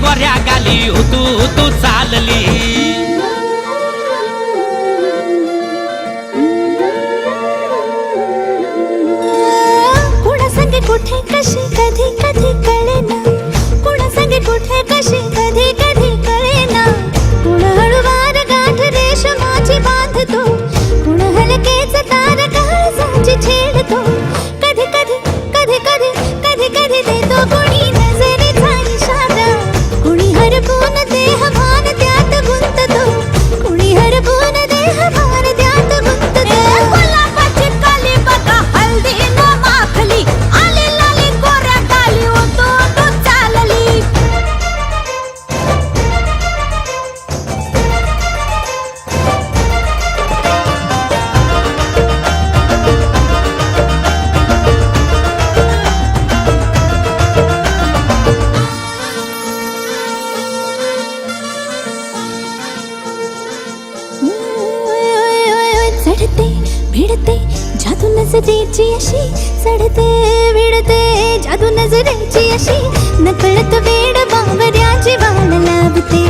गोऱ्या गाली तू चालली। कुणा संगे कुठे कशी कधी कधी कळेना, कुणा संगे कुठे कशी कधी कधी कळेना। कुण हळूवार गाठ रेशमाची बांधतो, कुण हलकेच तार काळजाची छेडतो। कधी कधी कधी कधी कधी कधी देतो कुणी नजरेचा इशारा, कुणी हरपून देहभान त्यात गुंततो, कुणी हरपून देहभान त्यात गुंततो। गुलाबाची काली बघा हल्दी न माखली, आली लाली गोऱ्या गाली तू चालली। चढते भिडते जादू नजरेची अशी, चढते भिडते जादू नजरेची अशी। नकळत वेड बावऱ्याची वाण लाभते,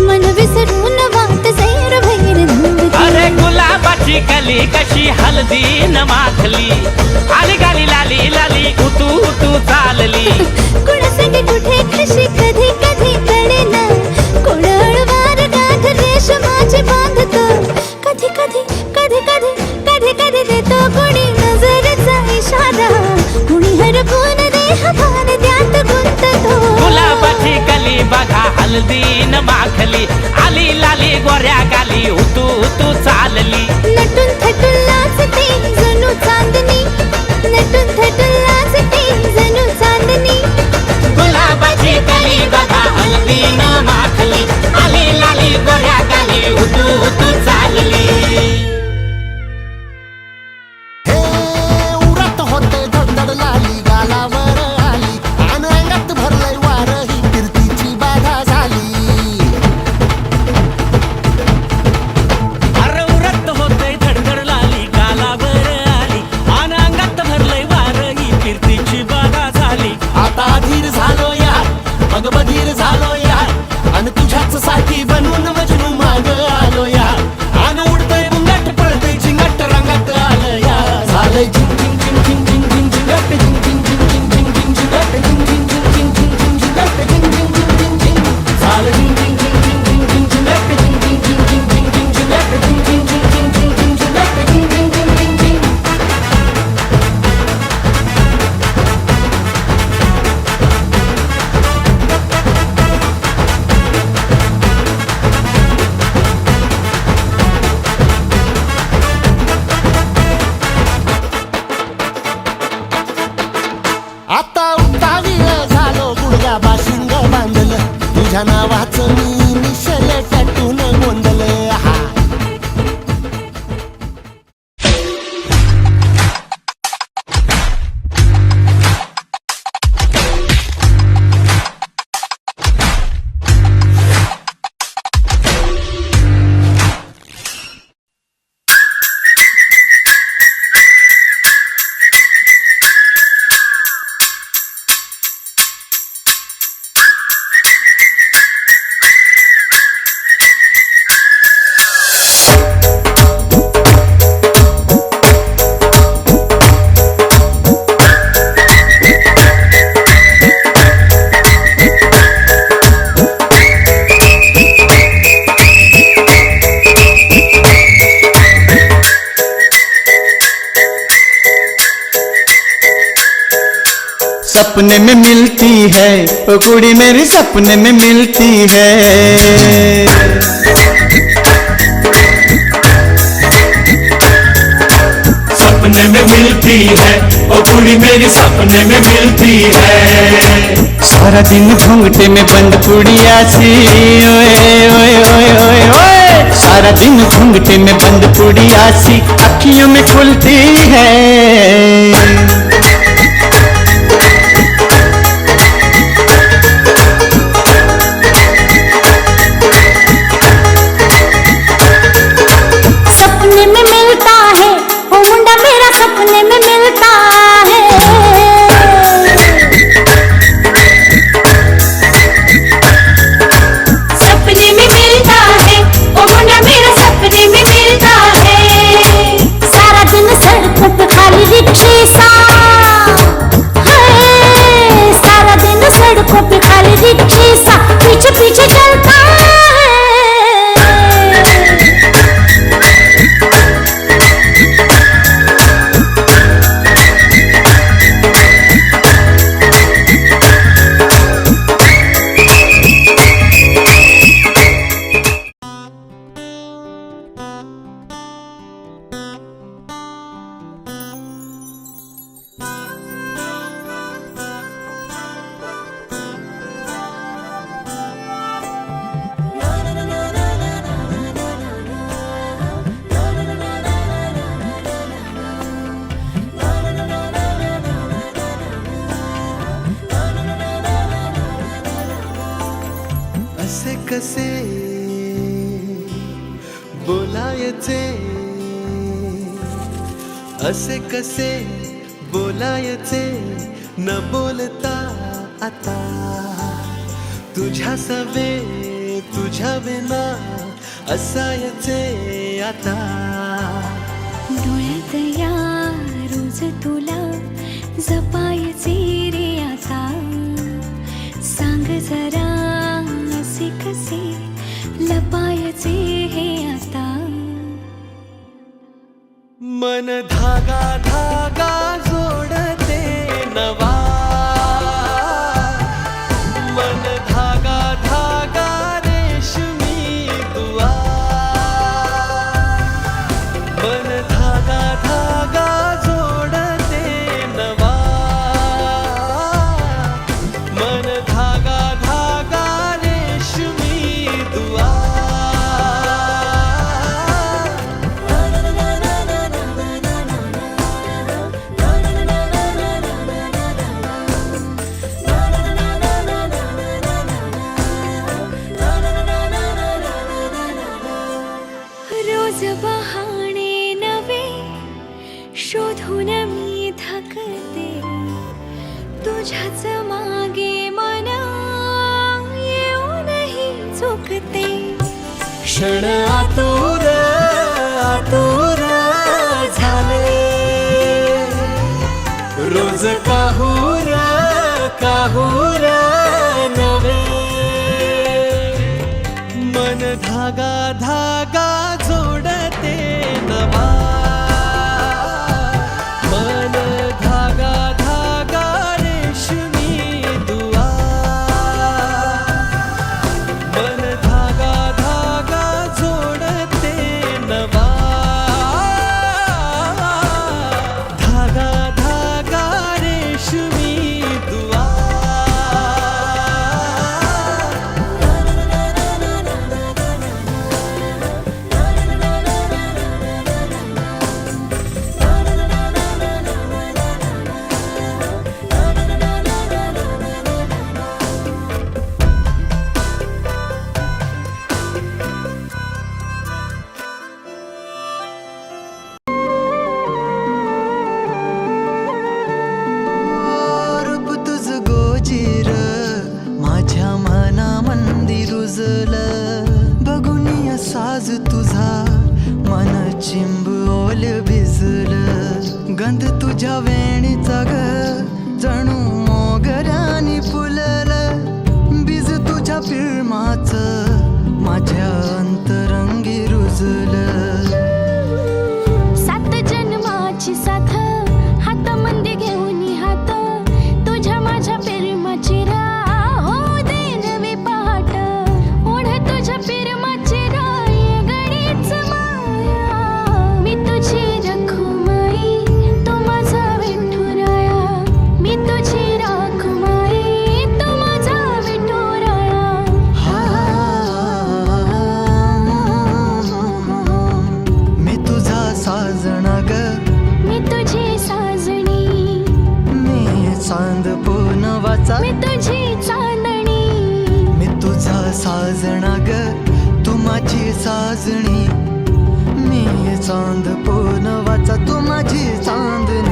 मन विसरून वाट सैर भैर धुंदते। अरे गुलाबाची कली कशी हल्दी न माखली, आली गाली लाली लाली तू चालली। कुणा संगे कुठे कशी कधी कधी कळेना, कुण हळूवार गाठ रेशमाची बांधतो। कधी कधी कधी कधी कधी कधी देतो कुणी नजरेचा इशारा, कुणी हरपून देहभान त्यात गुंततो। गुलाबाची कली बघा हल्दी न माखली, आली लाली गोऱ्या गाली तू चालली। नटून थटून लाजते जणू चांदणी, नटून थटून लाजते जणू चांदणी। गुलाबाची कली बघा हल्दी न माखली, आली लाली गोऱ्या गाली तू चालली। उरत होते धडधड लाली गालावर आली, आणि अंगात भरलंय वार ही कीर्तीची बाधा झाली। अरे उरत होते धडधड लाली गालावर आली, आणि अंगात भरलंय वार ही कीर्तीची बाधा झाली। आता अधीर झालो यार, मग बधीर झालो यार, आणि तुझ्याच साठी बनून मजनू माग आलो यार। आणि उडतंय बुंगाट पळतंय झिंगाट रंगात आलं यार। झालंय झिंग झिंग झिंग झिंग झिंग झिंग झिंगाट, झिंग झिंग झिंग झिंग झिंग झिंग झिंगाट, झिंग झिंग झिंग झिंग झिंग झिंग झिंगाट, झिंग झिंग झिंग झिंग झिंग। झालं झिंग झिंग झिंग झिंग झिंग झिंग झिंगाट, झिंग झिंग झिंग झिंग झिंग झिंग झिंगाट, झिंग झिंग झिंग झिंग झिंग झिंग झिंगाट, झिंग झिंग झिंग झिंग झिंग। आता उतावीळ झालो, गुडघ्या बाशिंग बांधलं, तुझ्या नावाचं मी निशल टॅटून गोंधलं। हा सपने में मिलती है ओ कुड़ी मेरी, सपने में मिलती है। सपने में मिलती है ओ कुड़ी मेरी, सपने में मिलती है। सारा दिन घूंघटे में बंद कुड़िया सी, ओए ओए ओए ओए ओए। सारा दिन घूंघटे में बंद कुड़िया सी, अखियों में खुलती है। सपने में मिलता है वो मुंडा मेरा, सपने में मिलता है। असे कसे बोलायचे, असे कसे बोलायचे न बोलता आता, तुझ्या सवे तुझ्या विना असायचे आता. डोळ्यात या रोज तुला जपायचे रे आता, सांग जरा असे कसे लपायचे हे आता. मन धागा धागा जोडते नवा, मन धागा धागा रेशमी दुआ, मन धागा धागा जोडते नवा, मन धागा धागा रेशमी दुआ. रोज बहाणे नवे शोधून मी थकते, तुझ्याच मागे मन येऊनही चुकते. क्षण आतुर आतुर झाले, रोज काहूर काहूर नवे, मन धागा धागा जोडते नवा, मन धागा धागा रेशमी दुआ, मन धागा धागा जोडते नवा, धागा धागा रेशमी दुआ. रूप तुझ गोजीर माझ्या मना मंदी रुजलं, बघून साज तुझा मन चिंब ओल भिजलं, गंध तुझ्या वेणीचा ग जणू मोगऱ्यानी फुललं, बीज तुझ्या पिळमाच माझ्या अंतरंगी रुजलं. सात जन्माची साथ हात मंदी घेऊन हात, तुझ्या माझ्या प्रेमाची राह हो दे नवी पहाट, ओढ तुझ्या प्रेमाची राय गडीच माया. मी तुझी रखुमाई तू माझा विठुराया, मी तुझी रखुमाई तू माझा विठुराया. मी तुझा साजना ग, मी तुझी साजणी, मी चांद पूनवाचा, मी तुझी चांदणी, मी तुझा साजना ग तू माझी साजणी, मी चांद पूनवाचा तू माझी चांदणी.